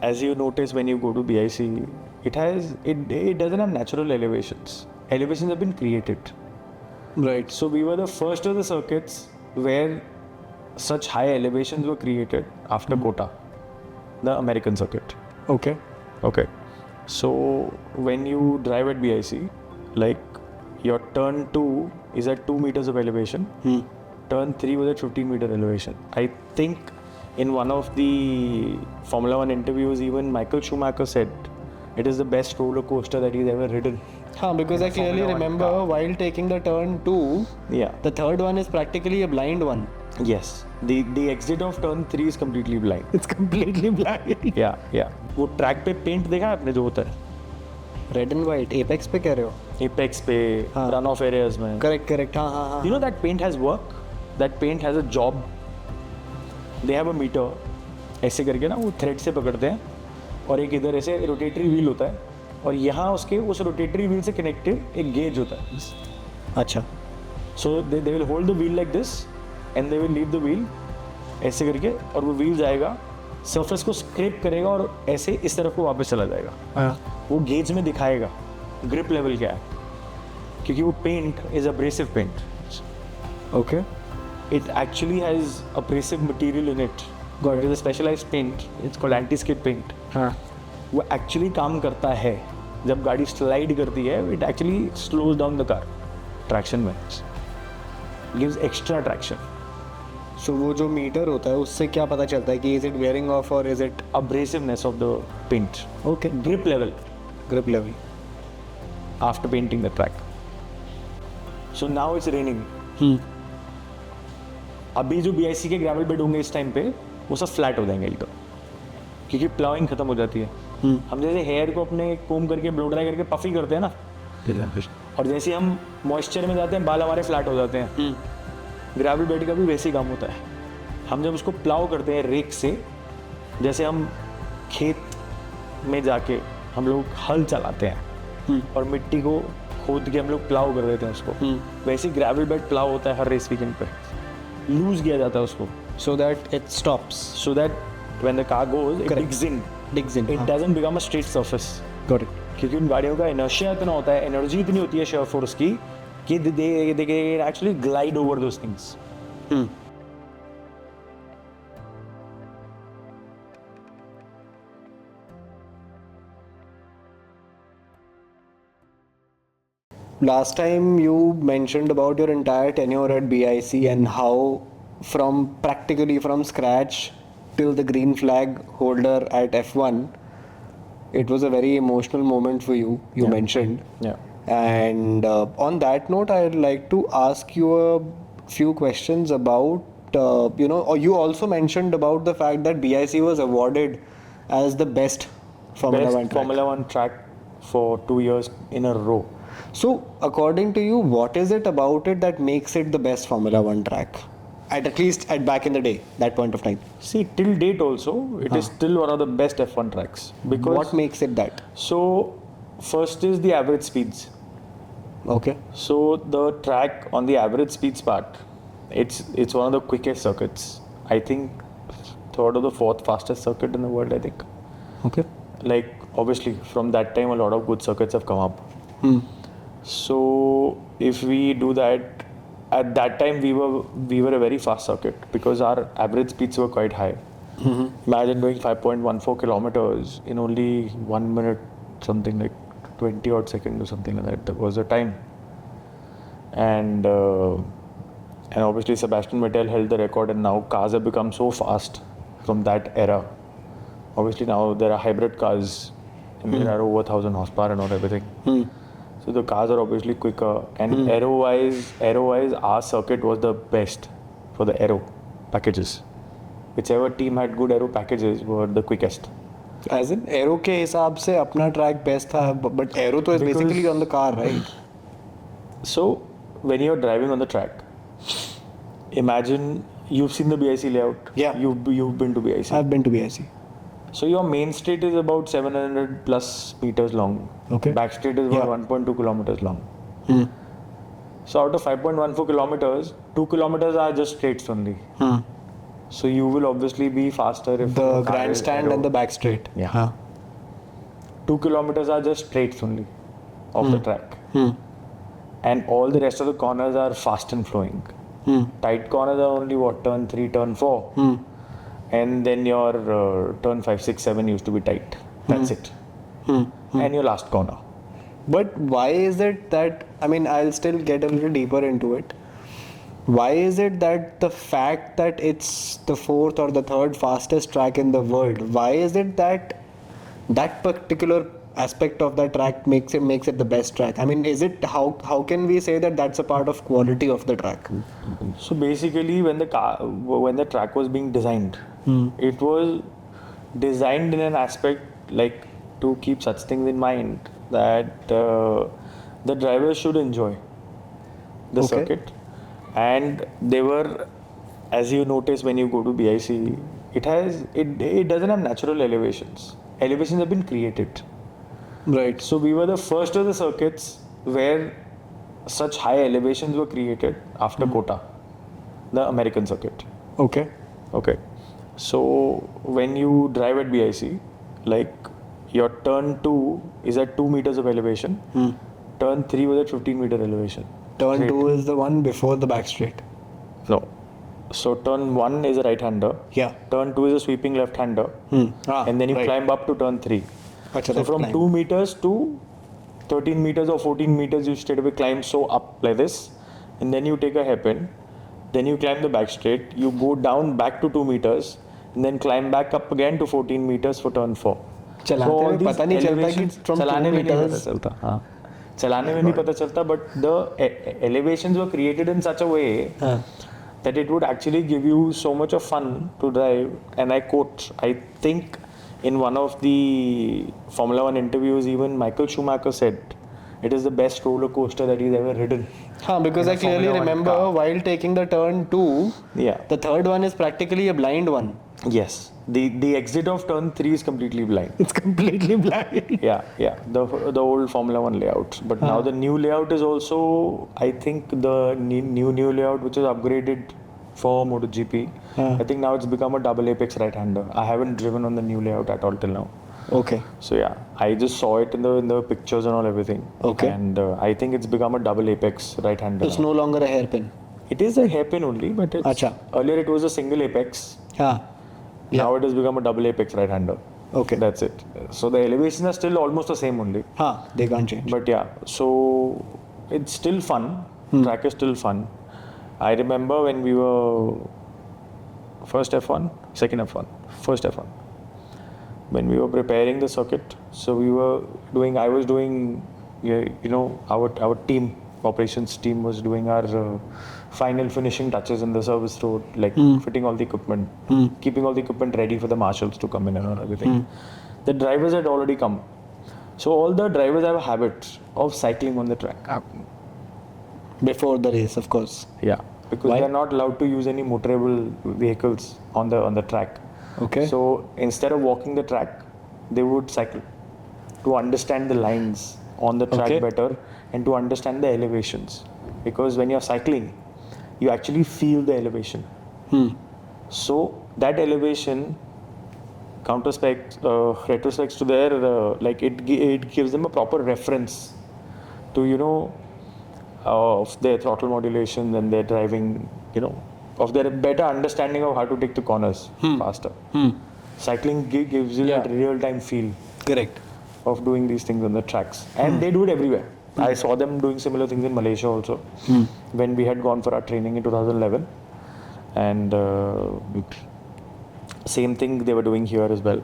as you notice when you go to BIC, it doesn't have natural elevations. Elevations have been created. Right. So we were the first of the circuits where such high elevations were created after Kota, the American circuit. Okay. Okay. So when you drive at BIC, like your turn 2 is at 2 meters of elevation. Turn 3 was at 15-meter elevation. I think in one of the Formula 1 interviews, even Michael Schumacher said it is the best roller coaster that he's ever ridden. Because I clearly Formula 1 remember car. while taking the turn 2, Yeah. the third one is practically a blind one. Yes. The exit of turn 3 is completely blind. It's completely blind. Yeah. वो track पे paint देखा है आपने जो होता है Red and white, Apex पे कह रहे हो? एपेक्स पे हाँ. रन ऑफ एरियाज में Correct. हाँ. You know that paint has work. That paint has a job. They have a meter. ऐसे करके ना वो थ्रेड से पकड़ते हैं और एक इधर ऐसे रोटेटरी व्हील होता है और यहाँ उसके उस रोटेटरी व्हील से कनेक्टेड एक गेज होता है. अच्छा. So they will hold the wheel like this and they will leave the wheel ऐसे करके और वो व्हील जाएगा सरफेस को स्क्रैप करेगा और ऐसे इस तरफ को वापस चला जाएगा. वो गेज में दिखाएगा ग्रिप लेवल क्या है क्योंकि वो paint is abrasive paint. Okay. It actually has abrasive material in it. It is a specialized paint. It's called anti-skid paint. हाँ. वो actually काम करता है जब गाड़ी स्लाइड करती है. It actually slows down the car traction में. Gives extra traction. So वो जो मीटर होता है उससे क्या पता चलता है कि is it wearing off or is it Abrasiveness of the paint. okay Grip level grip level? after painting the track. So now it's raining. अभी जो BIC के ग्रेवल बेड होंगे इस टाइम पे वो सब फ्लैट हो जाएंगे एकदम क्योंकि प्लाउइंग खत्म हो जाती है. हम जैसे हेयर को अपने कोम करके ब्लो ड्राई करके पफी करते हैं ना और जैसे हम मॉइस्चर में जाते हैं बाल हमारे फ्लैट हो जाते हैं. ग्रेवल बेड का भी वैसे ही काम होता है. हम जब उसको प्लाउ करते हैं रेक से जैसे हम खेत में जाके हम लोग हल चलाते हैं और मिट्टी को खोद के हम लोग प्लाउ कर देते हैं उसको वैसे ही ग्रेवल बेड प्लाउ होता है हर रेस वीकेंड पे. लूज किया जाता है उसको So that it stops. so that when the car goes it Digs in. it हाँ. doesn't become a straight surface. Got it. क्योंकि उन गाड़ियों का इनर्शिया इतना होता है एनर्जी इतनी होती है शेयर फोर्स की कि they actually glide over those things. Last time you mentioned about your entire tenure at BIC and how practically from scratch till the green flag holder at F1, it was a very emotional moment for you, you mentioned. Yeah. And on that note, I'd like to ask you a few questions about, or you also mentioned about the fact that BIC was awarded as the best Formula Best 1 track. Formula 1 track for 2 years in a row. So, according to you, what is it about it that makes it the best Formula 1 track? At least at back in the day, that point of time. See, till date also, it is still one of the best F1 tracks. Because What makes it that? So, first is the average speeds. Okay. So the track on the average speeds part, it's one of the quickest circuits. I think third or the fourth fastest circuit in the world, I think. Okay. Like obviously from that time a lot of good circuits have come up. So if we do that, at that time we were a very fast circuit because our average speeds were quite high. Imagine doing 5.14 kilometers in only 1 minute, something like 20 odd seconds or something like that. That was the time. And obviously Sebastian Vettel held the record, and now cars have become so fast from that era. Obviously now there are hybrid cars and there are over 1,000 horsepower and all everything. So the cars are obviously quicker, and aero-wise, our circuit was the best for the aero packages. Whichever team had good aero packages were the quickest. As in, aero के हिसाब से अपना track best था, but aero तो is basically on the car, right? So when you're driving on the track, imagine you've seen the BIC layout. Yeah. You've been to BIC. I've been to BIC. So your main straight is about 700 plus meters long. Okay. Back straight is about 1.2 kilometers long. So out of 5.14 kilometers, 2 kilometers are just straights only. So you will obviously be faster if The your car is grandstand aero. and the back straight. Yeah. Huh. 2 kilometers are just straights only of the track. And all the rest of the corners are fast and flowing. Tight corners are only what, turn 3, turn 4. And then your turn 5, 6, 7 used to be tight. That's it. And your last corner. But why is it that, I mean, I'll still get a little deeper into it. Why is it that the fact that it's the fourth or the third fastest track in the world, why is it that that particular aspect of that track makes it the best track? I mean, is it, how can we say that that's a part of quality of the track? So basically, when the track was being designed, it was designed in an aspect like to keep such things in mind that the drivers should enjoy the Okay. circuit, and they were, as you notice when you go to BIC, it doesn't have natural elevations. Elevations have been created. Right. So we were the first of the circuits where such high elevations were created after Kota, the American circuit. Okay. Okay. So when you drive at BIC, like your turn 2 is at 2 meters of elevation, turn 3 was at 15-meter elevation. Turn Straight. 2 is the one before the back straight. No. So turn 1 is a right-hander, Yeah. turn 2 is a sweeping left-hander, Ah, and then you right. climb up to turn 3. Acha, So that's from climb. 2 meters to 13 meters or 14 meters, you straight away climb so up like this, and then you take a hairpin, then you climb the back straight, you go down back to 2 meters, and then climb back up again to 14 meters for turn 4. चलाते all हुए these पता नहीं चलता कि elevations- from 2 चलाने में नहीं पता meters- चलता, हाँ. चलाने में नहीं पता चलता, but the elevations were created in such a way that it would actually give you so much of fun to drive. And I quote, I think in one of the Formula One interviews, even Michael Schumacher said it is the best roller coaster that he's ever ridden. Because in I a clearly Formula One remember car. while taking the turn 2, Yeah. the third one is practically a blind one. Yes. The exit of turn 3 is completely blind. It's completely blind. Yeah. The old Formula One layout. But now the new layout is also, I think, the new layout which is upgraded for MotoGP. I think now it's become a double apex right-hander. I haven't driven on the new layout at all till now. Okay. So yeah, I just saw it in the pictures and all everything. Okay. And I think it's become a double apex right-hander. It's now. no longer a hairpin. It is a hairpin only, but it's Acha. earlier it was a single apex. Now it has become a double apex right-hander. Okay. That's it. So the elevations are still almost the same only. They can't change. But yeah, so it's still fun. Track is still fun. I remember when we were first F1, second F1, first F1. When we were preparing the circuit, so I was doing, our team, operations team was doing our final finishing touches in the service road, like fitting all the equipment, keeping all the equipment ready for the marshals to come in and everything. The drivers had already come. So all the drivers have a habit of cycling on the track. Before the race, of course. Yeah, because Why? they are not allowed to use any motorable vehicles on the track. Okay. So instead of walking the track, they would cycle to understand the lines on the track Okay. better and to understand the elevations. Because when you're cycling, you actually feel the elevation. So that elevation retrospects to their it gives them a proper reference to of their throttle modulation and their driving, of their better understanding of how to take the corners faster. Cycling gives you that real-time feel Correct. of doing these things on the tracks, and they do it everywhere. I saw them doing similar things in Malaysia also when we had gone for our training in 2011, and same thing they were doing here as well.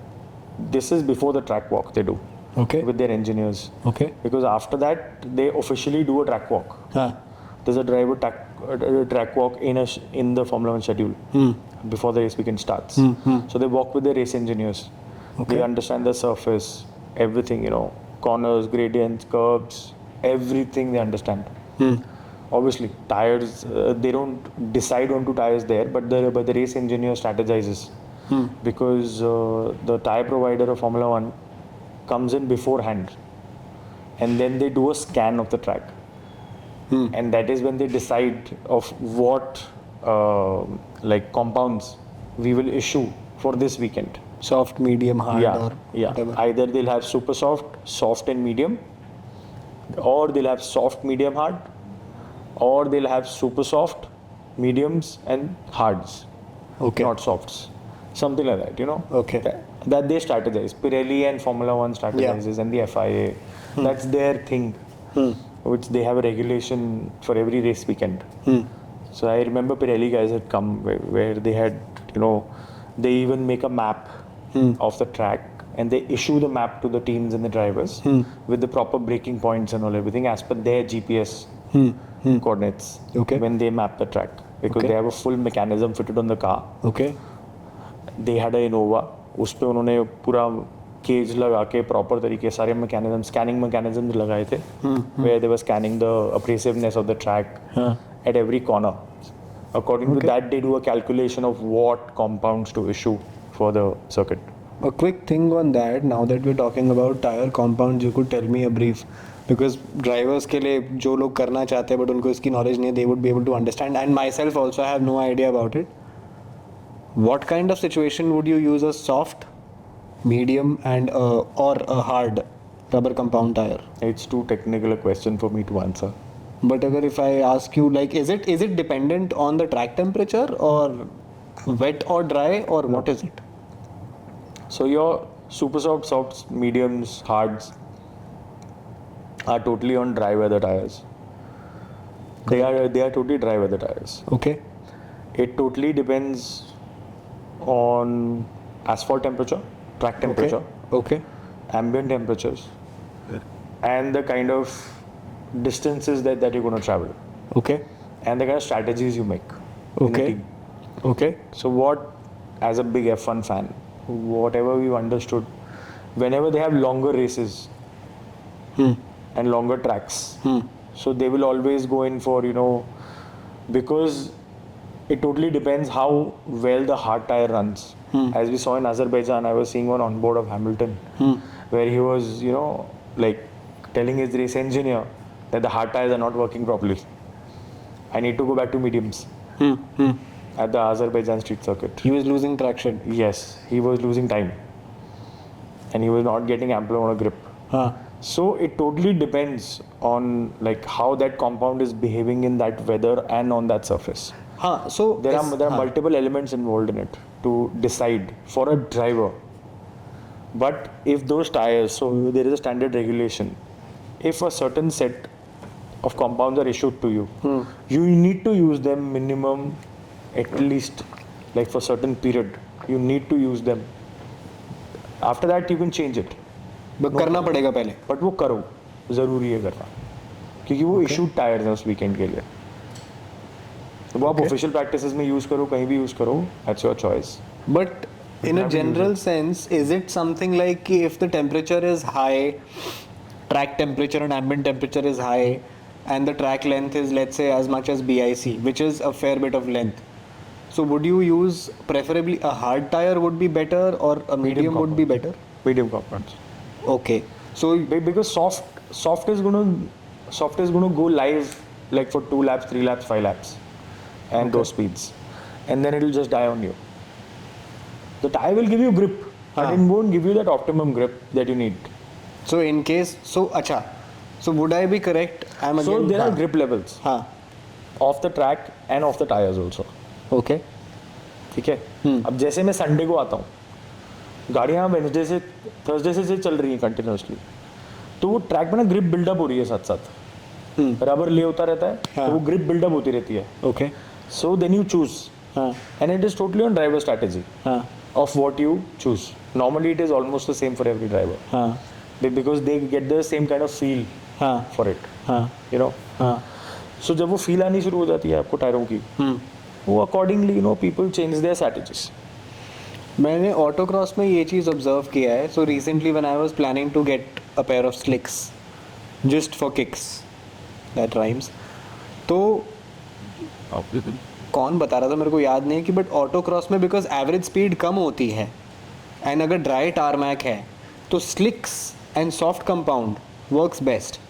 This is before the track walk they do Okay. with their engineers, Okay. because after that they officially do a track walk. There's a driver track walk in the Formula One schedule before the race weekend starts. So they walk with the race engineers. They understand the surface, everything, corners, gradients, curbs, everything they understand. Obviously, tires, they don't decide on two tires there, but the race engineer strategizes. Because the tire provider of Formula One comes in beforehand, and then they do a scan of the track. And that is when they decide of what compounds we will issue for this weekend. Soft, medium, hard, or Yeah. whatever. Either they'll have super soft, soft and medium, or they'll have soft, medium, hard, or they'll have super soft, mediums, and hards. Okay. Not softs. Something like that, you know? Okay. That they strategize. Pirelli and Formula One strategizes, and the FIA. That's their thing, which they have a regulation for every race weekend. So I remember Pirelli guys had come where they had, you know, they even make a map of the track and they issue the map to the teams and the drivers with the proper braking points and all everything as per their GPS coordinates Okay. when they map the track, because Okay. they have a full mechanism fitted on the car. Okay. They had a Innova, उस पे उन्होंने पूरा cage लगा के proper तरीके सारे mechanism scanning mechanism लगाए थे where they were scanning the abrasiveness of the track at every corner. According to that, they do a calculation of what compounds to issue for the circuit. A quick thing on that, now that we're talking about tire compounds, you could tell me a brief, because drivers के लिए जो लोग करना चाहते हैं but उनको इसकी knowledge नहीं है, they would be able to understand, and myself also I have no idea about it. What kind of situation would you use a soft, medium, and or a hard rubber compound tire? It's too technical a question for me to answer. But अगर if I ask you, like, is it dependent on the track temperature or wet or dry, or what is it? So your super soft, softs, mediums, hards are totally on dry weather tires. They are totally dry weather tires. Okay. It totally depends on asphalt temperature, track temperature, Okay. ambient temperatures, and the kind of distances that you're going to travel, Okay. and the kind of strategies you make in the Okay. team. Okay. So what, as a big F1 fan, whatever we've understood, whenever they have longer races and longer tracks, so they will always go in for, you know, because it totally depends how well the hard tire runs. As we saw in Azerbaijan, I was seeing one on board of Hamilton, where he was, you know, like telling his race engineer that the hard tires are not working properly. I need to go back to mediums at the Azerbaijan street circuit. He was losing traction. Yes, he was losing time and he was not getting ample amount of grip. Huh. So it totally depends on like how that compound is behaving in that weather and on that surface. Huh. So There are multiple elements involved in it to decide for a driver. But if those tires, so there is a standard regulation. If a certain set of compounds are issued to you, you need to use them minimum at least like for certain period. You need to use them. After that you can change it. करना पड़ेगा पहले. But वो करो, ज़रूरी है करना, क्योंकि वो इशूड टायर्स हैं उस वीकेंड के लिए. तो वो आप ऑफिशियल प्रैक्टिसेस में यूज़ करो, कहीं भी यूज़ करो, that's your choice. But in a general sense, is it something like if the temperature is high, track temperature and ambient temperature is high, and the track length is, let's say, as much as BIC, which is a fair bit of length, so would you use preferably a hard tire would be better or a medium would be better? Medium compounds. Okay. So Because soft is gonna go live like for 2 laps, 3 laps, 5 laps, and those speeds, and then it will just die on you. The tire will give you grip, but it won't give you that optimum grip that you need. so in case acha, so would I be correct? I'm So again. there are grip levels हाँ. off the track and off the tires also. Okay. ठीक है. अब जैसे मैं Sunday को आता हूँ, गाड़ियाँ वेडनेसडे से थर्सडे से चल रही हैं कंटिन्यूसली, तो वो ट्रैक पे ना ग्रिप बिल्डअप हो रही है साथ साथ, रबर ले होता रहता है, तो वो ग्रिप बिल्डअप होती रहती है. Okay. So then you choose, हाँ. and it is totally on driver strategy हाँ. of what you choose. Normally it is almost the same for every driver, हाँ. because they get the same kind of feel हाँ. for it, हाँ. you know. हाँ. So जब वो feel आनी शुरू हो जाती है आपको टायरों की, वो accordingly, you know, people change their strategies. मैंने ऑटोक्रॉस में ये चीज़ ऑब्जर्व किया है. So recently when I was planning to get a pair of slicks just for kicks, that rhymes, तो कौन बता रहा था मेरे को याद नहीं कि बट ऑटोक्रॉस में बिकॉज एवरेज स्पीड कम होती है एंड अगर ड्राई टारमैक है तो slicks and soft compound works best.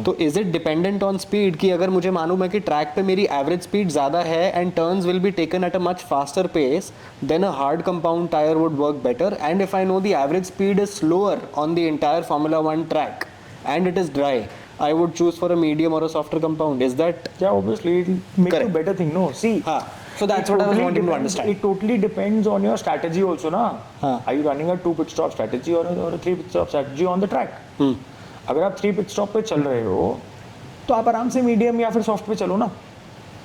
तो is it dependent on speed कि अगर मुझे मालूम है कि ट्रैक पे मेरी एवरेज स्पीड ज़्यादा है and turns will be taken at a much faster pace, then a hard compound tyre would work better, and if I know the average speed is slower on the entire Formula 1 track and it is dry, I would choose for a medium or a softer compound. Is that Yeah, obviously it will make Correct. you better thing. No, see. So that's it what I was totally wanting to depends- understand. It totally depends on your strategy also, na. हाँ. Are you running a 2 pit stop strategy or a 3 pit stop strategy on the track? अगर आप 3 pit stop पे चल रहे हो तो आप आराम से मीडियम या फिर सॉफ्ट पे चलो ना,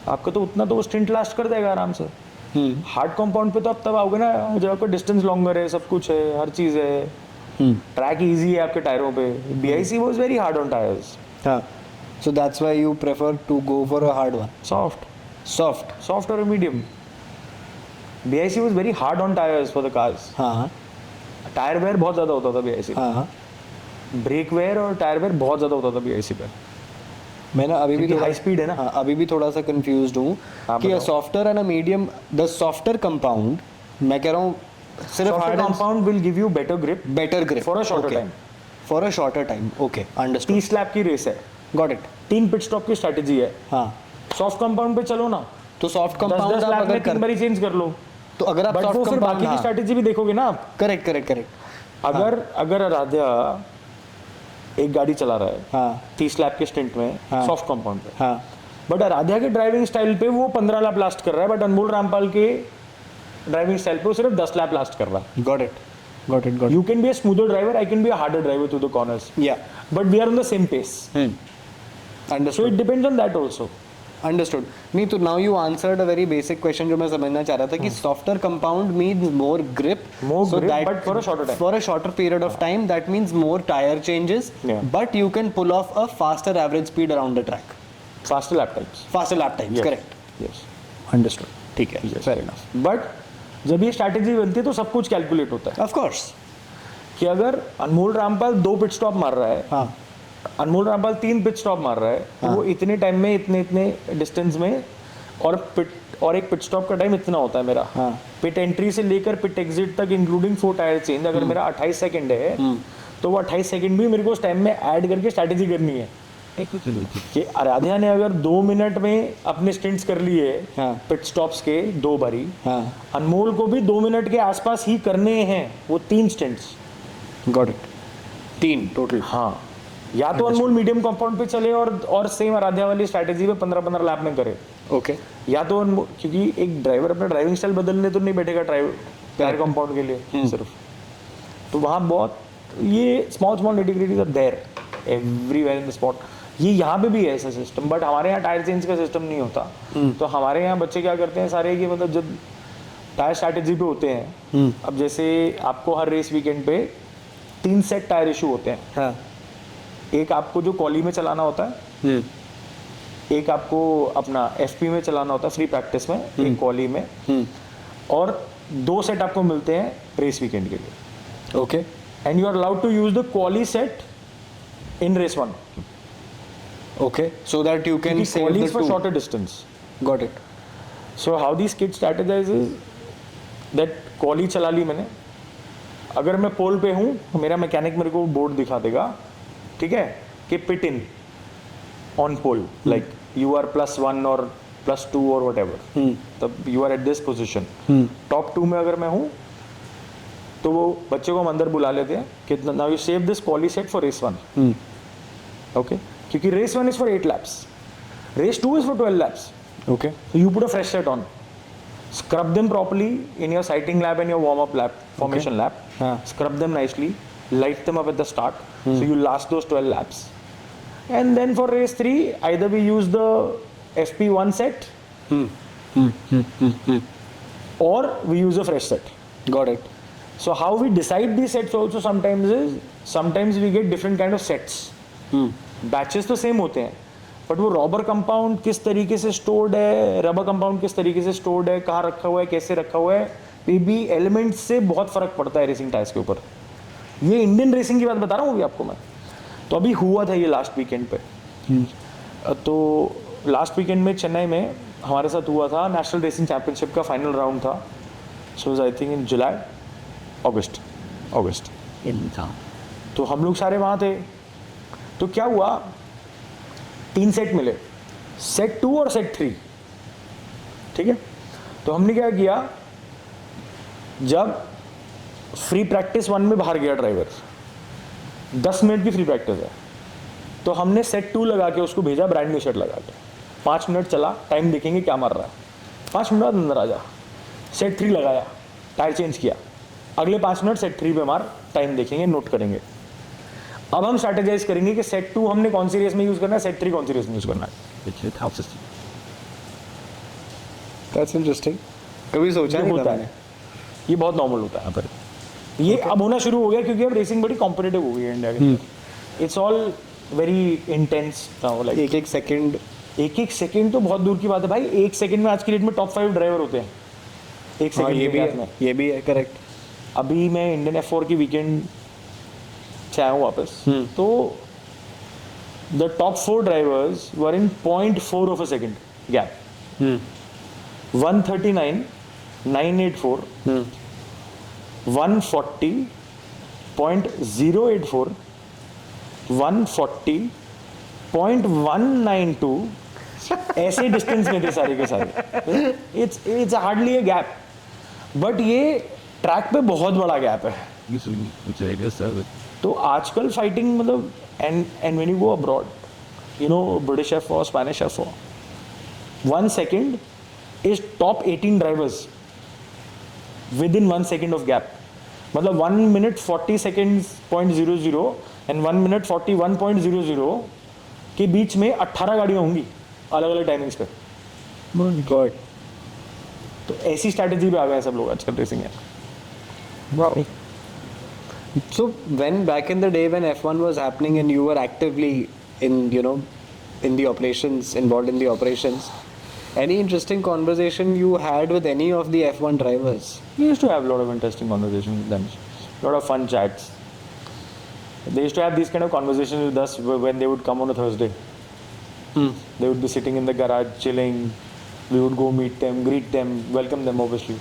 आपका तो उतना तो स्टिंट लास्ट कर देगा आराम से। हार्ड कंपाउंड पे तो आप तब आओगे ना जब आपका डिस्टेंस लॉन्गर है, सब कुछ है, हर चीज़ है, ट्रैक इजी है आपके टायरों पे। BIC was very hard on tyres. हाँ, so that's why you prefer to go for a hard one. Soft or a medium. BIC was very hard on tires for the cars. हाँ tyre wear बहुत ज़्यादा होता था BIC। हाँ break where और tyre wear बहुत ज़्यादा होता था BIC पे। मैं ना अभी भी हाई स्पीड है ना। हाँ, अभी भी थोड़ा सा कंफ्यूज्ड हूँ हाँ, कि बताओ। Softer and a medium, the softer compound, मैं कह रहा हूँ सिर्फ hard compound will give you better grip better grip for a shorter time. For a shorter time, okay, understood, 30 lap की रेस है, गॉट इट। 3 पिट स्टॉप की strategy है। हाँ, सॉफ्ट कंपाउंड पे चलो ना, तो सॉफ्ट 10 कंपाउंड आप लैप अगर में 3 बारी चेंज कर लो। तो अगर आप बट वो सॉफ्ट फिर बाकी की कंपाउंड, स्ट्रेटजी भी देखोगे ना आप। करेक्ट, अगर आराध्या एक गाड़ी चला रहा है हाँ 30 लैप के स्टिंट में सॉफ्ट कंपाउंड पे, हाँ बट आराध्या के ड्राइविंग स्टाइल पे वो 15 लैप लास्ट कर रहा है, बट अनमोल रामपाल के ड्राइविंग स्टाइल पे वो सिर्फ 10 लैप लास्ट कर रहा है। Got it You can be a smoother driver, I can be a harder driver through the corners, या but we are on the same pace. So understood it depends on that also. Understood. नहीं तो now you answered a very basic question जो मैं समझना चाह रहा था कि softer compound means more grip, More grip, but for a shorter time. For a shorter period of time, that means more tyre changes, Yeah. But you can pull off a faster average speed around the track, Faster lap times. Faster lap times, Yes. Correct, Yes. Understood, ठीक है, Yes. Fair enough, But जब ये strategy बनती है तो सब कुछ calculate होता है ऑफ कोर्स, कि अगर अनमोल रामपाल 2 पिट स्टॉप मार रहा है, हाँ अनमोल रामपाल 3 पिट स्टॉप मार रहा है, तो वो इतने टाइम में इतने डिस्टेंस में, और एक पिट स्टॉप का टाइम इतना होता है मेरा। हाँ। पिट एंट्री से लेकर पिट एग्जिट तक इंक्लूडिंग 4 टायर चेंज, अगर मेरा 28 सेकंड है तो वो 28 सेकंड भी मेरे को उस टाइम में ऐड करके स्ट्रैटेजी करनी है। कि आराध्या ने अगर 2 मिनट में अपने स्टिंट्स कर लिए हाँ। पिट स्टॉप्स के 2 बारी, हाँ अनमोल को भी 2 मिनट के आसपास ही करने हैं वो 3 स्टिंट्स। गॉट इट, 3 टोटल, हाँ, या तो अनमोल मीडियम कंपाउंड पे चले और सेम आराध्या वाली स्ट्रैटेजी पे 15-15 लैप में करे, ओके, या तो क्योंकि एक ड्राइवर अपना ड्राइविंग स्टाइल बदलने तो नहीं बैठेगा टायर कंपाउंड के लिए सिर्फ, तो वहाँ बहुत ये small nitty gritties are there everywhere in the spot. ये यहाँ पे भी है ऐसा सिस्टम, बट हमारे यहाँ टायर चेंज का सिस्टम नहीं होता। तो हमारे यहाँ बच्चे क्या करते हैं सारे कि मतलब जब टायर स्ट्रैटेजी पे होते हैं, अब जैसे आपको हर रेस वीकेंड पे 3 सेट टायर इशू होते हैं। हाँ एक आपको जो कॉली में चलाना होता है, एक आपको अपना FP में चलाना होता है फ्री प्रैक्टिस में, एक कॉली में, और 2 सेट आपको मिलते हैं रेस वीकेंड के लिए। Okay, and you are allowed to use the quali set in race 1, okay, so that you can save quali the for two. Shorter distance. Got it. So how this kid strategise is that quali चला ली मैंने, अगर मैं पोल पे हूँ मेरा mechanic मेरे को बोर्ड दिखा देगा, ठीक है, कि pit in on pole, like you are +1 or +2 or whatever, तब you are at this position. Top 2 में अगर मैं हूँ तो वो बच्चे को हम अंदर बुला लेते हैं कि now you save this quali set for race 1, okay, क्योंकि race 1 is for 8 laps, race 2 is for 12 laps. Okay. So you put a fresh set on, scrub them properly in your sighting lap and your warm-up lap, formation lap. Scrub them nicely, light them up at the start, so you last those 12 laps. And then for race 3, either we use the FP1 set, or we use a fresh set. Got it. So how we decide these sets also sometimes we get different kind of sets. Batches तो same होते हैं, but वो rubber compound किस तरीके से stored है, rubber compound किस तरीके से स्टोर्ड है, कहाँ रखा हुआ है, कैसे रखा हुआ है, पीबी एलिमेंट्स से बहुत फर्क पड़ता है रेसिंग टायर्स के ऊपर। ये इंडियन रेसिंग की बात बता रहा हूँ अभी आपको मैं। तो अभी हुआ था ये लास्ट वीकेंड पे, तो लास्ट वीकेंड में चेन्नई में हमारे साथ हुआ था, नेशनल रेसिंग चैंपियनशिप का फाइनल राउंड था। सो आई थिंक इन जुलाई अगस्त इन था। तो हम लोग सारे वहाँ थे। तो क्या हुआ 3 सेट मिले, सेट 2 और सेट 3, ठीक है। तो हमने क्या किया, जब फ्री प्रैक्टिस 1 में बाहर गया ड्राइवर, 10 मिनट की फ्री प्रैक्टिस है, तो हमने सेट 2 लगा के उसको भेजा ब्रांड न्यू शर्ट लगा के, 5 मिनट चला, टाइम देखेंगे क्या मार रहा है, 5 मिनट बाद अंदर आ जा। सेट 3 लगाया, टायर चेंज किया, अगले 5 मिनट सेट 3 पे मार, टाइम देखेंगे, नोट करेंगे। अब हम स्ट्रैटेजाइज करेंगे कि सेट 2 हमने कौन सी रेस में यूज करना है, सेट 3 कौन सी रेस में यूज करना है। दैट्स इंटरेस्टिंग, कभी सोचा नहीं होता था है, ये बहुत नॉर्मल होता है। पर ये अब होना शुरू हो गया क्योंकि अब रेसिंग बड़ी कॉम्पिटिटिव हो गई है इंडिया के अंदर। It's all very intense now, like एक एक सेकंड तो बहुत दूर की बात है भाई। 1 सेकंड में आज की डेट में टॉप 5 ड्राइवर होते हैं 1 सेकंड ये के भी गैप है, में। ये भी है, करेक्ट। अभी मैं इंडियन F4 की वीकेंड से आया हूँ वापस, तो the top 4 drivers were in 0.4 of a second gap. 139, 984, 140, 0.084, 140, 0.192, ऐसे डिस्टेंस में थे सारे के सारे। It's hardly a gap, but ये ट्रैक पे बहुत बड़ा गैप है। तो आजकल फाइटिंग मतलब, and when you go abroad, you know, British F4, Spanish F4, 1 second is top 18 drivers within 1 second of gap. मतलब 1 minute 40 seconds .00 and 1 minute 41.00 के बीच में 18 गाड़ियाँ होंगी अलग अलग टाइमिंग्स पे। गॉड, तो ऐसी स्ट्रैटेजी पे आ गए सब लोग आजकल रेसिंग में। wow. So when back in the day when F1 was happening and you were actively in, you know, in the operations, involved in the operations, any interesting conversation you had with any of the F1 drivers? We used to have a lot of interesting conversations with them, a lot of fun chats. They used to have these kind of conversations with us when they would come on a Thursday. They would be sitting in the garage chilling. We would go meet them, greet them, welcome them obviously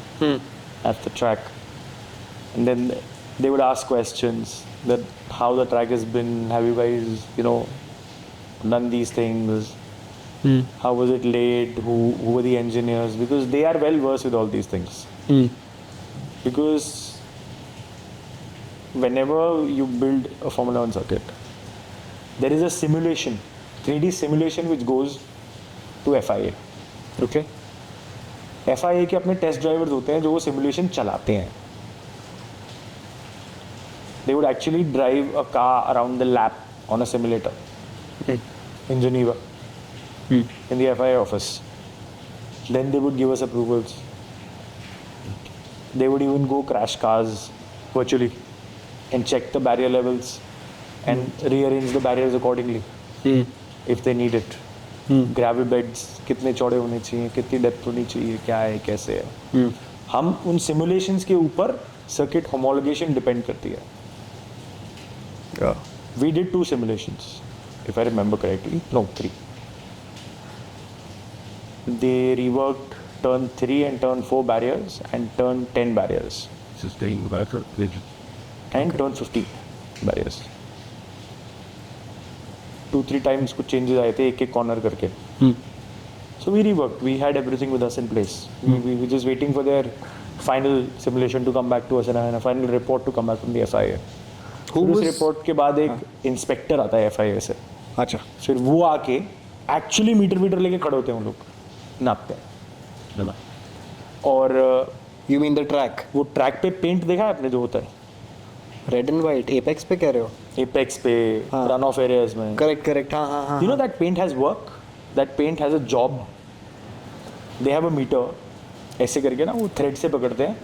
at the track, and then they would ask questions that how the track has been, have you guys, you know, done these things, how was it laid, who were the engineers, because they are well versed with all these things. Because whenever you build a Formula 1 circuit, there is a simulation, 3D simulation which goes to FIA. Okay. FIA के अपने test drivers होते हैं जो वो simulation चलाते हैं. They would actually drive a car around the lap on a simulator in Geneva, in the FIA office. Then they would give us approvals. They would even go crash cars virtually and check the barrier levels and rearrange the barriers accordingly if they need it. Gravel beds कितने चौड़े होने चाहिए, कितनी depth होनी चाहिए, क्या है, कैसे है. हम उन सिमुलेशंस के ऊपर सर्किट होमोलोगेशन डिपेंड करती है. We did 2 simulations, if I remember correctly. No, 3. They reworked turn 3 and turn 4 barriers and turn 10 barriers. And turn 50 barriers. 2-3 times कुछ changes आए थे एक कॉर्नर करके. So we reworked. We had everything with us in place. We were just waiting for their final simulation to come back to us and a final report to come back from the FIA. उस report के बाद एक inspector आता है FIA से. अच्छा. फिर वो आके एक्चुअली मीटर लेके खड़े होते हैं, वो लोग नापते हैं. और You mean the track? वो ट्रैक पे पेंट देखा है आपने जो होता है Red and white, Apex पे कह रहे हो? एपेक्स पे, रन ऑफ एरियाज में. Correct. हाँ. You know that paint has work. That paint has a job. They have a meter. ऐसे करके ना वो थ्रेड से पकड़ते हैं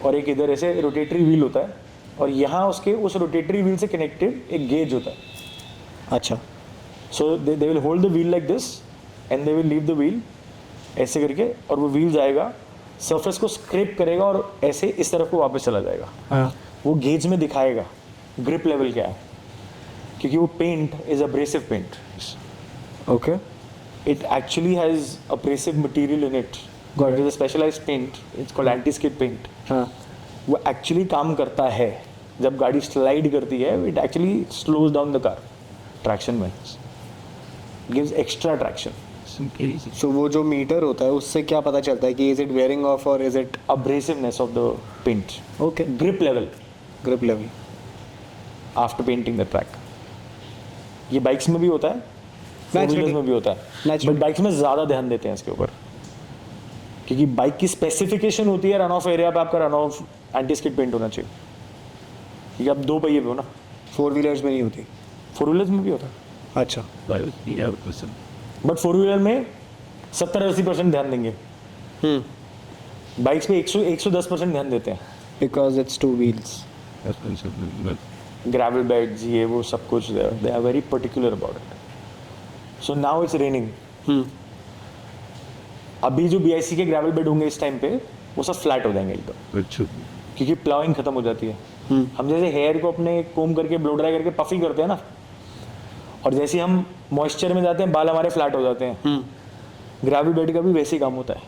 और एक इधर ऐसे रोटेटरी व्हील होता है और यहाँ उसके उस रोटेटरी व्हील से कनेक्टेड एक गेज होता है. अच्छा. So they will hold the wheel like this and they will leave the wheel ऐसे करके, और वो व्हील जाएगा सरफेस को स्क्रैप करेगा और ऐसे इस तरफ को वापस चला जाएगा. वो गेज में दिखाएगा ग्रिप लेवल क्या है, क्योंकि वो paint is abrasive paint. Okay. It actually has abrasive material in it. It is a specialized paint. It's called anti-skid paint. हाँ. वो एक्चुअली काम करता है जब गाड़ी स्लाइड करती है. It actually slows down the car traction में. gives extra traction. So वो जो मीटर होता है उससे क्या पता चलता है कि is it wearing off or is it Abrasiveness of the paint. okay Grip level grip level? after painting the track. ये बाइक्स में भी होता है, फोर Naturally. व्हीलर्स में भी होता है, Naturally. बट बाइक्स में ज़्यादा ध्यान देते हैं इसके ऊपर, क्योंकि बाइक की स्पेसिफिकेशन होती है रन ऑफ एरिया पे आपका run off anti skid paint होना चाहिए, क्योंकि आप 2 पहिए पे हो ना, 4 व्हीलर्स में नहीं होती? फोर व्हीलर्स में भी होता है, अच्छा बट फोर व्हीलर में 70-80% ध्यान देंगे, बाइक्स पे 100-110% ध्यान देते हैं. because it's 2 wheels. Gravel beds ये वो सब कुछ, they are very particular about it. So now it's raining. अभी जो BIC के ग्रेवल बेड होंगे इस टाइम पे वो सब फ्लैट हो जाएंगे एकदम, क्योंकि प्लाउइंग खत्म हो जाती है. हम जैसे हेयर को अपने कोम करके ब्लो ड्राई करके पफी करते हैं ना, और जैसे हम मॉइस्चर में जाते हैं बाल हमारे फ्लैट हो जाते हैं, ग्रेवल बेड का भी वैसे ही काम होता है.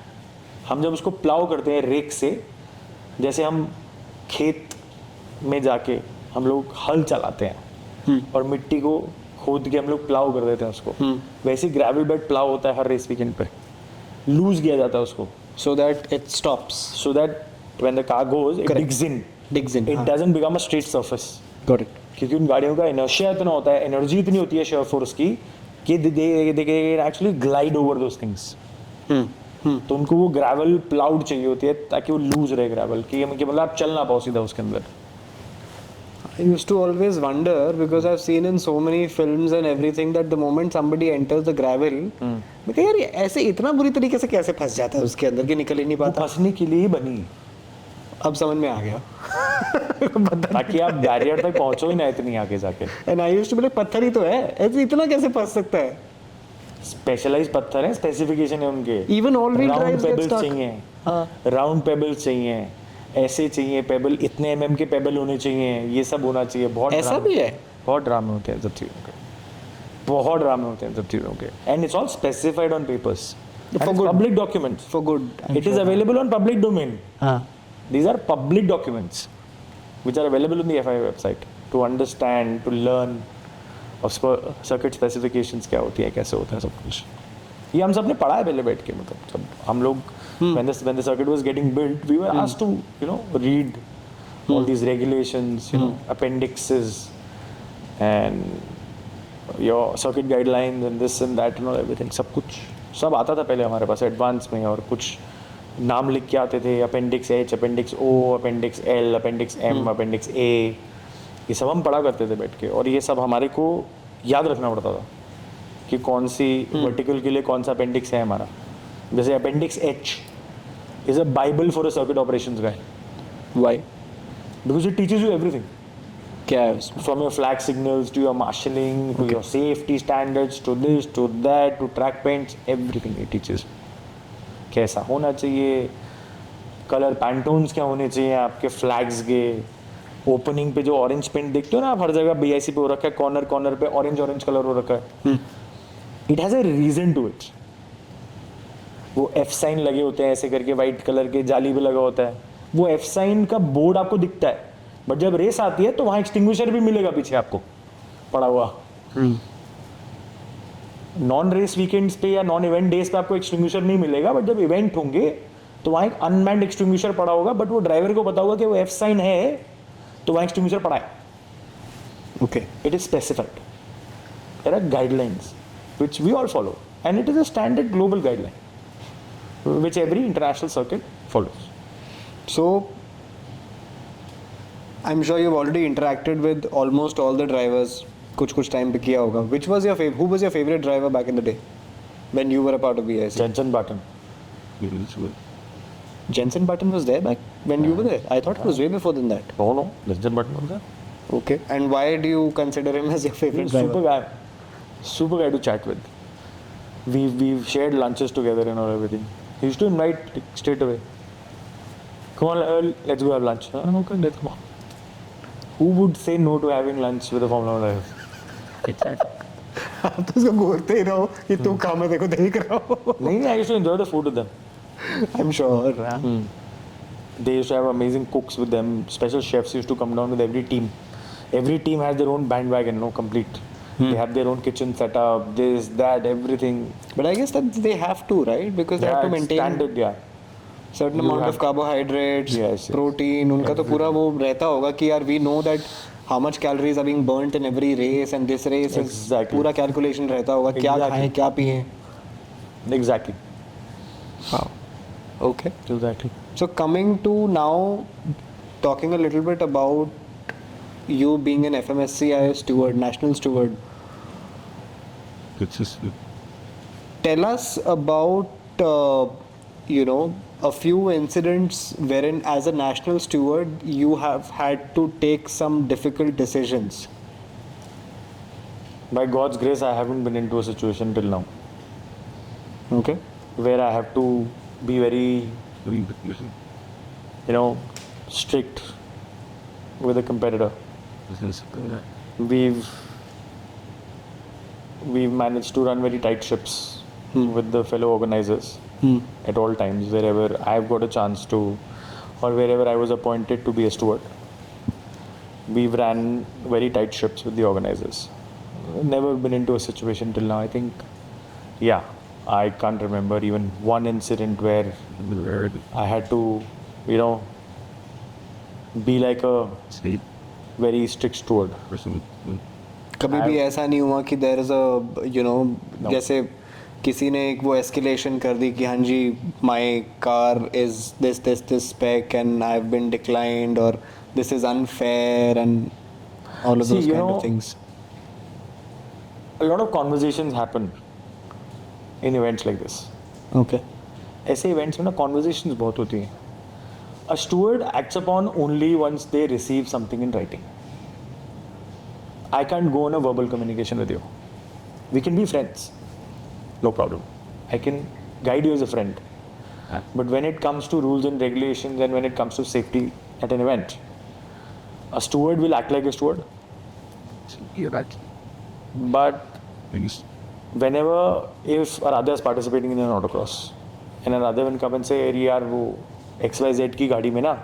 हम जब उसको प्लाउ करते हैं रेक से, जैसे हम खेत में जाके हम लोग हल चलाते हैं और मिट्टी को खोद के हम लोग प्लाउ कर देते हैं उसको, वैसे ग्रेवल बेड प्लाउ होता है हर रेस वीकेंड पे, लूज किया जाता है उसको, So that it stops. so that when the car goes it Correct. digs in, it हाँ. doesn't become a straight surface. Got it. क्योंकि उन गाड़ियों का इनर्शिया इतना होता है, एनर्जी इतनी होती है शेयर फोर्स की कि they actually glide over those things. तो उनको वो ग्रेवल प्लाउड चाहिए होती है ताकि वो लूज रहे ग्रेवल, कि मतलब आप चल ना पाओ सीधा उसके अंदर. I used to always wonder because I've seen in so many films and everything that the moment somebody enters the gravel, मैं कह यार ये ऐसे इतना बुरी तरीके से कैसे फंस जाता है उसके अंदर कि निकल ही नहीं वो पाता. फंसने के लिए ही बनी, अब समझ में आ गया. ताकि आप बैरियर तक पहुंचो ही ना इतनी आगे जाके. And I used to be like पत्थर ही तो है, ऐसे इतना कैसे फंस सकता है? स्पेशलाइज पत्थर है, स्पेसिफिकेशन है उनके. Even all wheel round drives get pebbles stuck. चाहिए, हाँ. राउंड पेबल्स चाहिए, ऐसे चाहिए पेबल, इतने mm के पेबल होने चाहिए, ये सब होना चाहिए. बहुत ऐसा ड्रामे- भी है? बहुत ड्रामे होते हैं सब चीज़ों के, बहुत ड्रामे होते हैं सब चीज़ों के. And it's all specified on papers, For good. Public documents. For good. It is available on public domain. हाँ. These are public documents which are available on the FIA website to understand, to learn of circuit specifications क्या होती है, कैसे होता है सब कुछ. ये हम सब ने पढ़ा है पहले बैठ के, मतलब जब हम लोग when the circuit was getting built, we were asked to read all these regulations, appendixes and your circuit guidelines and this and that and all everything. सब आता था पहले हमारे पास एडवांस में, और कुछ नाम लिख के आते थे, appendix H, appendix O, appendix L, appendix M, appendix A. ये सब हम पढ़ा करते थे बैठ के, और ये सब हमारे को याद रखना पड़ता था कि कौन सी वर्टिकल के लिए कौन सा अपेंडिक्स है हमारा. जैसे appendix H is a bible for a circuit operations guy Why? because it teaches you everything क्या है उसमें? from your flag signals to your marshalling to your safety standards to this to that to track paints, everything it teaches. कैसा होना चाहिए, colour पैंटोन्स क्या होने चाहिए आपके फ्लैग्स के. ओपनिंग पे जो ऑरेंज पेंट देखते हो ना आप हर जगह BIC पे हो रखा है, कॉर्नर कॉर्नर पे ऑरेंज कलर हो रखा है. It has a reason to it. वो F साइन लगे होते हैं ऐसे करके, वाइट कलर के जाली पे लगा होता है. वो F साइन का बोर्ड आपको दिखता है, बट जब रेस आती है तो वहाँ एक्सटिंग्विशर भी मिलेगा पीछे आपको पड़ा हुआ. नॉन रेस वीकेंड्स पे या नॉन इवेंट डेज पे आपको एक्सटिंग्विशर नहीं मिलेगा, बट जब इवेंट होंगे तो वहाँ एक अनमैन्ड एक्सटिंग्विशर पड़ा होगा, बट वो ड्राइवर को पता होगा कि वो F साइन है तो वहाँ एक्सटिंग्विशर पड़ा है. Okay. It is specified. There are guidelines which we all follow, and it is a standard global guideline which every international circuit follows. So, I'm sure you've already interacted with almost all the drivers. कुछ time पे किया होगा. Which was your favorite? Who was your favorite driver back in the day when you were a part of BIC? Jenson Button. Jenson Button was there back when you were there. I thought it was way before than that. No, Jenson Button was there. Okay. And why do you consider him as your favorite driver? Super guy to chat with. We've shared lunches together and all everything. He used to invite straight away. Come on, let's go have lunch. Okay, let's go. Who would say no to having lunch with a Formula 1 driver? आप तो उसको बोलते ही रहो कि तू काम है देखो देख रहा हो. नहीं, I used to enjoy the food with them. I'm sure. They used to have amazing cooks with them. Special chefs used to come down with every team. Every team has their own bandwagon, complete. They have their own kitchen setup, this, that, everything. But I guess that they have to, right? Because they have to it's maintain standard, yeah. certain You amount have- of carbohydrates, Yes, yes. protein. उनका तो पूरा वो रहता होगा कि यार we know that how much calories are being burnt in every race and this race is Exactly. पूरा calculation रहता होगा क्या Exactly. खाएं क्या पिएं. Exactly. Wow. Okay. Exactly. So coming to now, talking a little bit about you being an FMSCI steward, national steward. Tell us about a few incidents wherein as a national steward you have had to take some difficult decisions. By God's grace, I haven't been into a situation till now Okay. where I have to be very, strict with a competitor. We've managed to run very tight ships with the fellow organizers at all times, wherever I've got a chance to, or wherever I was appointed to be a steward. We've ran very tight ships with the organizers. Never been into a situation till now. I think, I can't remember even one incident where I had to, be like a very strict steward. कभी भी ऐसा नहीं हुआ कि there is अ जैसे किसी ने एक वो एस्केलेशन कर दी कि हाँ जी my car is this spec and I have been declined और this is unfair and all of those kind of things. A lot of conversations happen in events like this. Okay. ऐसे events में ना conversations बहुत होती हैं. A steward acts upon only once they receive something in writing. I can't go on a verbal communication with you. We can be friends, no problem. I can guide you as a friend. But when it comes to rules and regulations and when it comes to safety at an event, a steward will act like a steward. But whenever, if a Radha is participating in an autocross and a Radha will come and say, "Hey, यार वो XYZ की गाड़ी में ना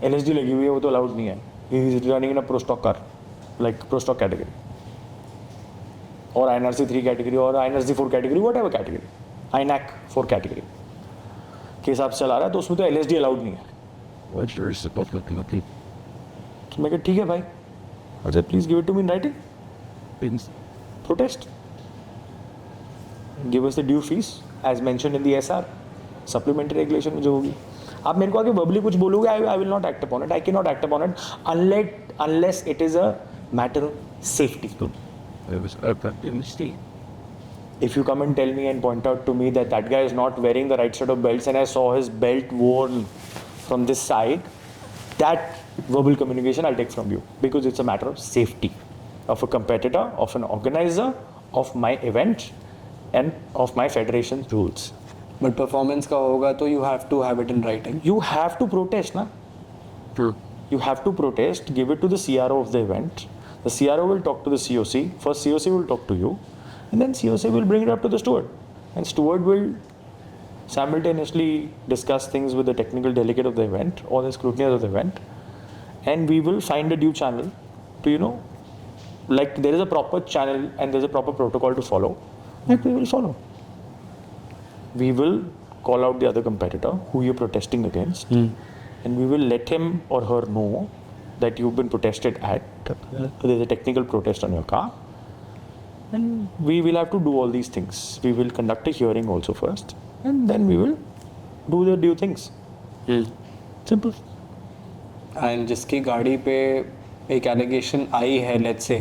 LSD लगी हुई है, वो तो अलाउड नहीं है. He is running in a pro stock car, like pro stock category, or INRC 3 category, or INRC 4 category, whatever category, INAC 4 category के हिसाब से चला रहा है, तो उसमें तो LSD अलाउड नहीं है." तो मैं कहा ठीक है भाई, अच्छा please give it to me in writing. Protest. Give us the due fees as mentioned in the SR. Supplementary regulation में जो होगी. आप मेरे को आगे verbally कुछ बोलोगे, I will not act upon it. I cannot act upon it unless it is a matter of safety. If you come and tell me and point out to me that that guy is not wearing the right set of belts and I saw his belt worn from this side, that verbal communication I'll take from you because it's a matter of safety of a competitor, of an organizer, of my event and of my federation's rules. But performance का होगा तो you have to have it in writing. You have to protest, na? You have to protest, give it to the CRO of the event. The CRO will talk to the COC. First COC will talk to you and then COC will bring it up to the steward. And steward will simultaneously discuss things with the technical delegate of the event or the scrutineer of the event. And we will find a due channel to, like there is a proper channel and there's a proper protocol to follow, like we will follow. We will call out the other competitor who you're protesting against and we will let him or her know that you've been protested at. There's a technical protest on your car and we will have to do all these things. We will conduct a hearing also first and then we will do the due things. Simple. And जिसकी गाड़ी पे एक allegation आई है let's say,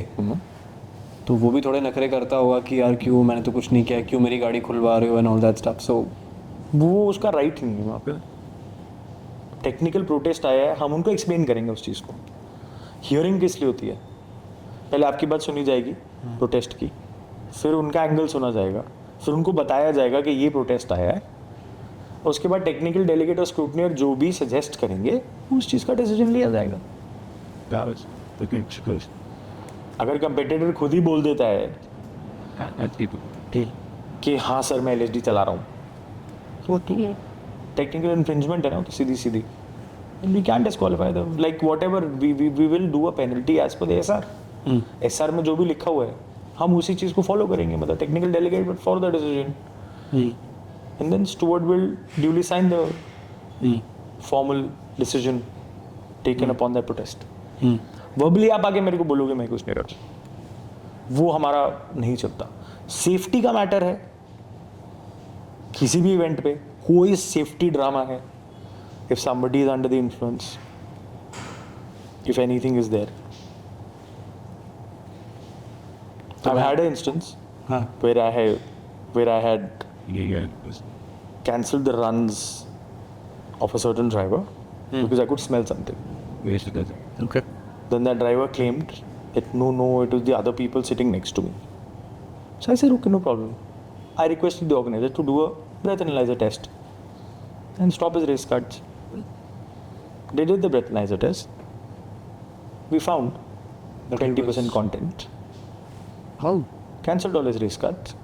तो वो भी थोड़े नखरे करता होगा कि यार क्यों मैंने तो कुछ नहीं किया, क्यों मेरी गाड़ी खुलवा रहे हो एंड ऑल दैट स्टफ. सो वो उसका राइट नहीं है. वहाँ पे टेक्निकल प्रोटेस्ट आया है, हम उनको एक्सप्लेन करेंगे उस चीज़ को. हियरिंग किस लिए होती है? पहले आपकी बात सुनी जाएगी प्रोटेस्ट की, फिर उनका एंगल सुना जाएगा, फिर उनको बताया जाएगा कि ये प्रोटेस्ट आया है. उसके बाद टेक्निकल डेलीगेट और स्क्रूटनियर जो भी सजेस्ट करेंगे उस चीज़ का डिसीजन लिया जाएगा. अगर कंपेटिटर खुद ही बोल देता है कि हाँ सर मैं LSD चला रहा हूँ, तो टेक्निकल इन्फ्रिंजमेंट है ना, तो सीधी सीधी we can disqualify them. Like whatever we will do a penalty as per the SR. SR में जो भी लिखा हुआ है हम उसी चीज़ को फॉलो करेंगे, मतलब technical delegate will follow the decision and then steward will duly sign the formal decision taken upon that protest. Verbally आप आके मेरे को बोलोगे मैं कुछ नहीं कर, वो हमारा नहीं चलता। सेफ्टी का मैटर है किसी भी इवेंट पे, कोई सेफ्टी ड्रामा है, if somebody is under the influence, if anything is there. I've had an instance where I had cancelled the runs of a certain driver because I could smell something. Okay. Then that driver claimed that no, it was the other people sitting next to me. So I said, okay, no problem. I requested the organizer to do a breath analyzer test and stop his race cards. They did the breath analyzer test. We found 20% content. How? Cancelled all his race cards.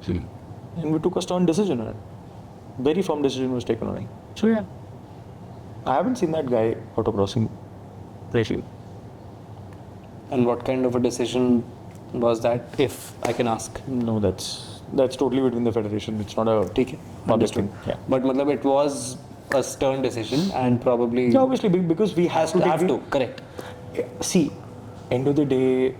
And we took a stern decision on it. Very firm decision was taken on it. So yeah. I haven't seen that guy autocrossing lately. And what kind of a decision was that, if I can ask? No, that's totally between the federation. It's not a ठीक है, public understood. thing. Yeah. But मतलब it was a stern decision and probably Yeah, obviously, because we has to have to, correct. See, end of the day,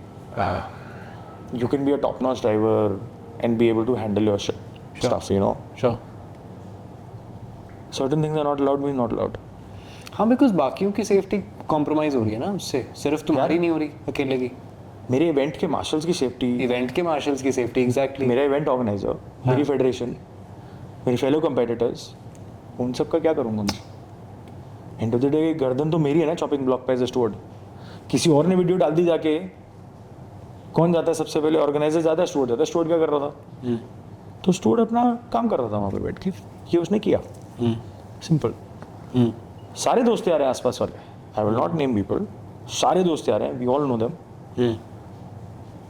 you can be a top-notch driver and be able to handle your stuff, you know. Sure. Certain things are not allowed, means not allowed. हाँ, because बाकियों की safety compromise हो रही है ना उससे, सिर्फ तुम्हारी नहीं हो रही अकेले की। मेरे इवेंट के मार्शल्स की सेफ्टी, इवेंट के मार्शल्स की सेफ्टी, एग्जैक्टली। मेरा इवेंट ऑर्गेनाइजर, मेरी फेडरेशन, मेरी फेलो कंपेटिटर्स, उन सब का क्या करूँगा मैं? एंड ऑफ द डे गर्दन तो मेरी है ना चॉपिंग ब्लॉक पे एज अ स्टूवर्ड। किसी और ने वीडियो डाल दी जाके, कौन जाता है सबसे पहले? ऑर्गेनाइजर जाता है, स्टूवर्ड जाता है। स्टूवर्ड क्या कर रहा था? तो स्टूवर्ड अपना काम कर रहा था वहाँ पे बैठ के, ये उसने किया। सिंपल। सारे दोस्त आ रहे हैं आसपास वाले, I will not name people, सारे दोस्त आ रहे हैं, वी ऑल नो देम।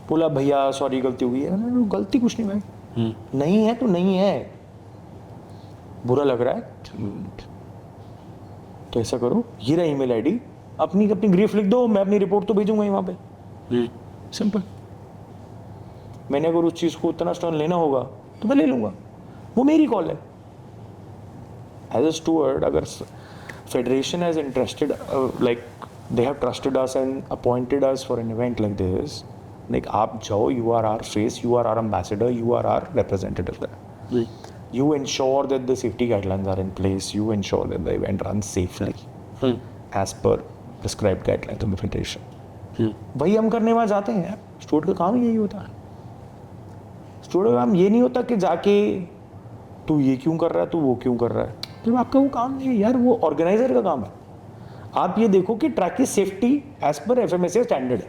बोला भैया सॉरी गलती हो गई है। गलती कुछ नहीं भाई, नहीं है तो नहीं है, बुरा लग रहा है तो ऐसा करो, ये रहा ईमेल आईडी, अपनी ग्रीफ लिख दो, मैं अपनी रिपोर्ट तो भेजूंगा ही वहाँ पे। सिंपल। मैंने अगर उस चीज़ को उतना स्टर्न लेना होगा तो मैं ले लूँगा, वो मेरी कॉल है। एज अ स्टूवर्ड, अगर federation has interested, like they have trusted us and appointed us for an event like this, like आप जाओ, you are our face, you are our ambassador, you are our representative. You ensure that the safety guidelines are in place. You ensure that the event runs safely as per prescribed guidelines of the federation. वही हम करने वहाँ जाते हैं यार। Student का काम यही होता है। स्टूडेंट का काम ये नहीं होता कि जाके तू ये क्यों कर रहा है, तू वो क्यों कर रहा है, तो आपका वो काम नहीं है यार, वो ऑर्गेनाइजर का काम है। आप ये देखो कि ट्रैक की safety as per FMSA standard है,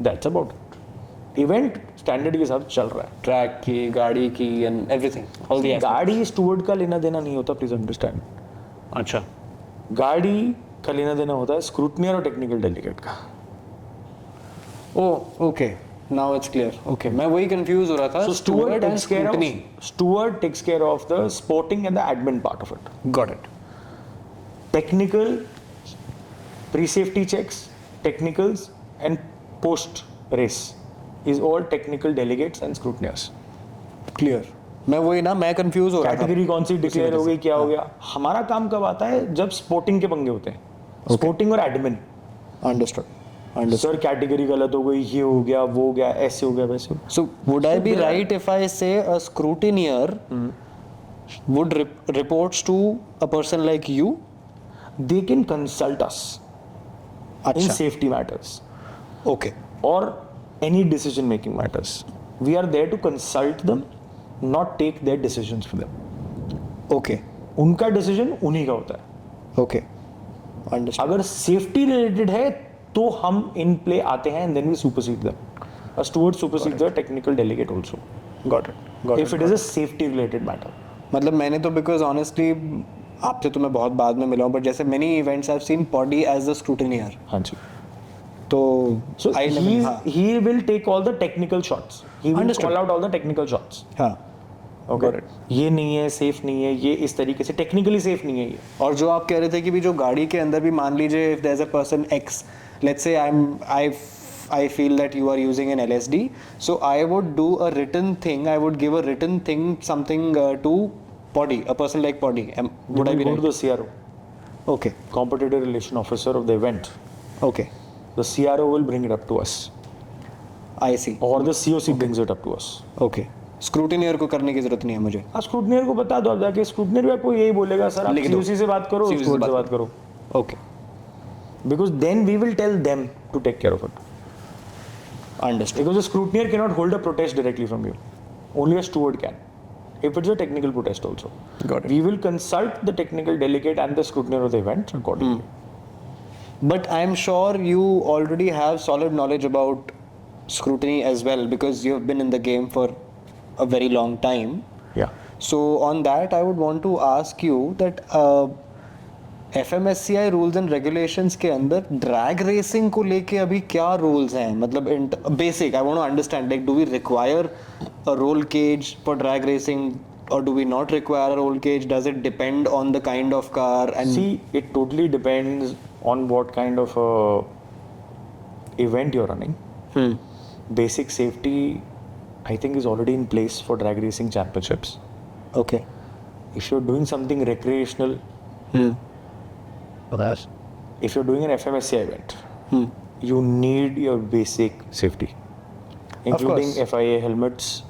that's about it. Event standard के साथ चल रहा है, ट्रैक की, गाड़ी की एंड एवरीथिंग, ऑल द गाड़ी स्टूवर्ड का लेना देना नहीं होता, प्लीज अंडरस्टैंड। अच्छा, गाड़ी का लेना देना होता है स्क्रूटनियर और टेक्निकल डेलीगेट का। Oh okay, now it's clear. Okay, मैं वही कंफ्यूज हो रहा था। So steward takes care of the sporting and the admin part of it. Got it. Technical, pre-safety checks, technicals and post race is all technical delegates and scrutineers. Clear. मैं वही ना, मैं confuse हो रहा था। कैटेगरी कौन सी declare हो गई, क्या हो गया। हमारा काम कब आता है? जब स्पोर्टिंग के पंगे होते हैं, स्पोर्टिंग और एडमिन। अंडरस्टूड। सर कैटेगरी गलत हो गई, ये हो गया, वो हो गया, ऐसे हो गया, वैसे हो गया। So would I be right if I say a scrutineer would reports to a person like you? They can consult us in अच्छा, safety matters okay, or any decision making matters. We are there to consult them, not take their decisions for them. okay, उनका decision उन्हीं का होता है। okay, understood. अगर safety related है तो हम इन प्ले आते हैं and then we supersede them. A steward supersedes the technical delegate also. Got it. If it is a safety related matter. मतलब मैंने तो बिकॉज ऑनेस्टली आपसे तो मैं बहुत बाद में मिला हूँ, बट जैसे many events I have seen पॉडी एज द स्क्रूटिनियर, हाँ जी। तो So I never, he will take all the technical shots. He will Understood. call out all the technical shots. हाँ, Okay. Got it. ये नहीं है, safe नहीं है, ये इस तरीके से टेक्निकली सेफ नहीं है ये। और जो आप कह रहे थे कि भी जो गाड़ी के अंदर भी मान लीजिए if there is a person X, let's say I I feel that you are using an LSD, so I would do a written thing. I would give a written thing, something to Poddy, a person like Poddy. Would I You be go right? to the CRO, Okay. competitor relation officer of the event. Okay. The CRO will bring it up to us, I see. or the COC brings it up to us. Okay. स्क्रूटिनियर को करने की जरूरत नहीं है मुझे. हाँ, स्क्रूटनियर को बता दो, आप जाके स्क्रूटनियर भी आपको यही बोलेगा, सर आप लिख दो. COC से बात करो, COC से स्कूल से बात बात करो. Okay. Because then we will tell them to take care of it. Understood. Because the scrutineer cannot hold a protest directly from you. Only a steward can. If it's a technical protest also. Got it. We will consult the technical delegate and the scrutineer of the event accordingly. But I'm sure you already have solid knowledge about scrutiny as well because you've been in the game for a very long time. Yeah. So on that, I would want to ask you that FMSCI rules and regulations के अंदर drag racing को लेके अभी क्या rules हैं, मतलब basic I want to understand, like do we require a roll cage for drag racing or do we not require a roll cage? Does it depend on the kind of car? And See, it totally depends on what kind of event you're running. Basic safety, I think, is already in place for drag racing championships. Okay. If you're doing something recreational, if you're doing an FMSCI event, you need your basic safety, including course. FIA helmets,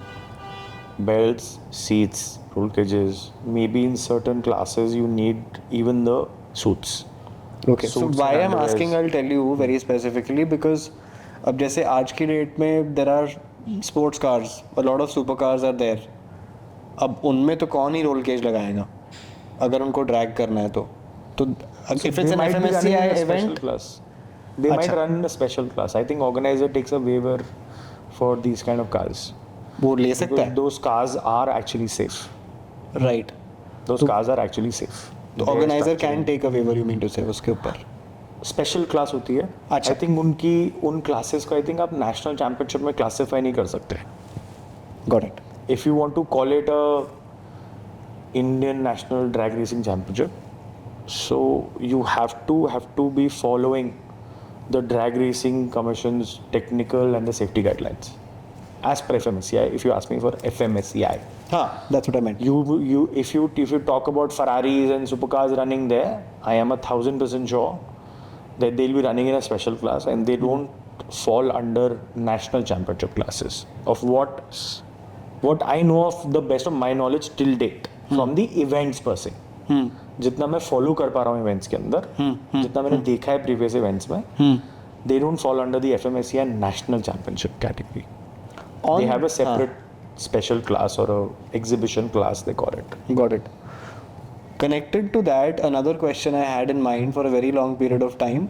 belts, seats, roll cages. Maybe in certain classes you need even the suits. Okay. So Suits why and I'm underwears. asking, I'll tell you very specifically because अब जैसे आज की date में there are sports cars, a lot of super cars are there. अब उनमें तो कौन ही role cage लगाएगा अगर उनको ड्रैग करना है तो So if it's they an might be running FMSCI in a special event, class. They might Acha. run in a special class. I think organizer takes a waiver for these kind of cars. वो ले सकता Because है. those cars are actually safe. Right. Those cars are actually safe. तो They are organiser structured. Can take a waiver, you mean to say उसके ऊपर. Special class होती है. अच्छा. आई थिंक उन क्लासेस को आई थिंक आप नेशनल चैंपियनशिप में क्लासीफाई नहीं कर सकते. Got it. If you want to call it a Indian National Drag Racing Championship, so you have to be following the Drag Racing Commission's technical and the safety guidelines as per FMSCI. If you ask me for FMSCI, हाँ, that's what I meant. if you talk about Ferraris and supercars running there, I am 1000% sure that they'll be running in a special class and they don't fall under national championship classes. Of what I know of the best of my knowledge till date from the events per se. जितना मैं follow कर पा रहा हूँ events के अंदर, जितना मैंने देखा है प्रीवियस इवेंट्स में, they don't fall under the FMSCI national championship category. They have a separate special class or a exhibition class, they call it. Got it. Connected to that, another question I had in mind for a very long period of time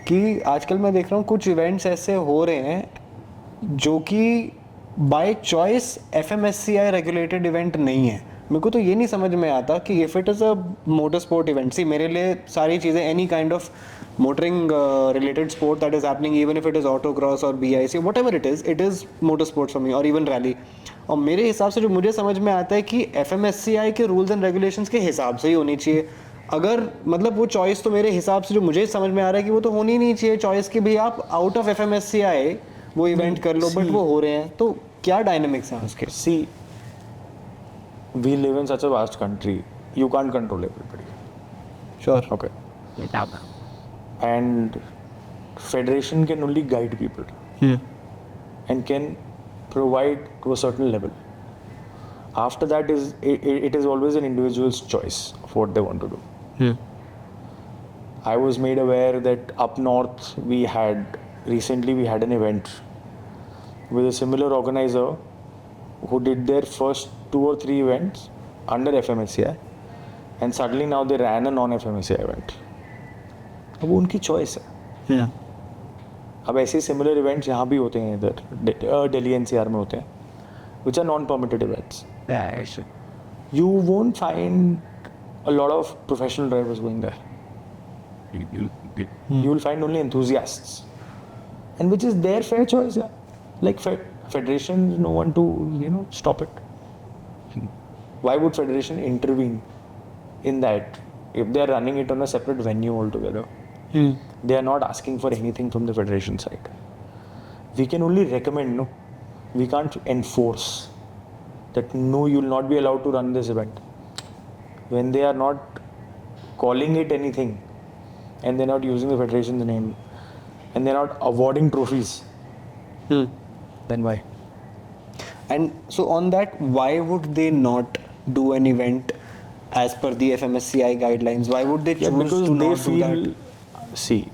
कि आजकल मैं देख रहा हूँ कुछ events ऐसे हो रहे हैं जो कि by choice FMSCI regulated event नहीं है. मेरे को तो ये नहीं समझ में आता कि if it is a motor sport event, see मेरे लिए सारी चीज़ें any kind of motoring related sport that is happening, even if it is auto cross और BIC, whatever it is motor sports for me, और even rally. और मेरे हिसाब से जो मुझे समझ में आता है कि FMSCI के रूल्स एंड रेगुलेशंस के हिसाब से ही होनी चाहिए. अगर मतलब वो चॉइस तो मेरे हिसाब से जो मुझे समझ में आ रहा है कि वो तो होनी नहीं चाहिए चॉइस कि भाई आप आउट ऑफ FMSCI वो इवेंट कर लो, बट वो हो रहे हैं. तो क्या डायनामिक्स हैं उसके? See, we live in such a vast country, you can't control everybody. Sure. Okay. And federation can only guide people and can provide to a certain level. After that it is always an individual's choice of what they want to do. I was made aware that up north we had an event with a similar organizer who did their first 2 or 3 events under FMSCI and suddenly now they ran a non-FMSCI event. अब वो उनकी choice है. अब ऐसे similar events यहाँ भी होते हैं इधर दिल्ली NCR में होते हैं which are non-permitted events. You won't find a lot of professional drivers going there. You will find only enthusiasts, and which is their fair choice. Yeah. Like federation, no one to stop it. Why would federation intervene in that if they are running it on a separate venue altogether? They are not asking for anything from the federation side. We can only recommend, no? We can't enforce that no, you will not be allowed to run this event. When they are not calling it anything and they're not using the federation's name and they're not awarding trophies, then why? And so on that, why would they not do an event as per the FMSCI guidelines? Why would they choose Because to they not do feel, that? see,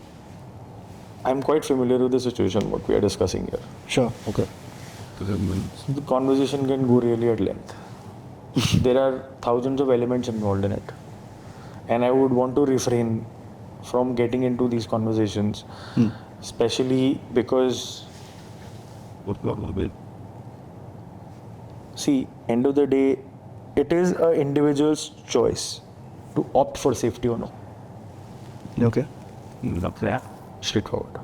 I'm quite familiar with the situation, what we are discussing here. Sure. Okay. The conversation can go really at length. There are thousands of elements involved in it. And I would want to refrain from getting into these conversations, especially because, see, end of the day, it is an individual's choice to opt for safety or no. Okay. Straightforward.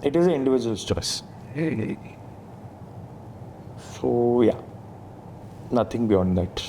It is an individual's choice. So, yeah, nothing beyond that.